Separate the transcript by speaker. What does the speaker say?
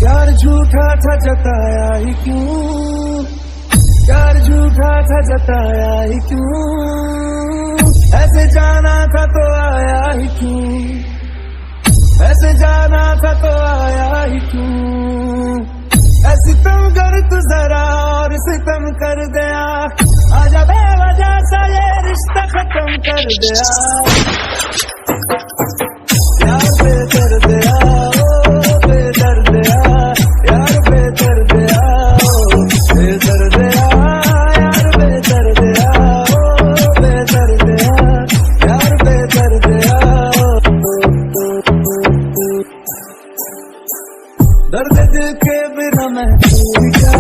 Speaker 1: प्यार झूठा था जताया ही क्यों, प्यार झूठा था जताया ही क्यों, ऐसे जाना था तो आया ही क्यों, ऐसे जाना था तो आया ही क्यों। ऐसी तुम कर तू जरा और सितम कर दिया, आजा बेवजह सा ये रिश्ता खत्म कर दिया। यार बेदर्द दिया, ओ बेदर्द दिया, यार बेदर्द दिया, ओ बेदर्द दिया, यार बेदर्द दिया, ओ बेदर्द दिया, यार बेदर्द दिया। दर्द दिल के बिना मैं क्या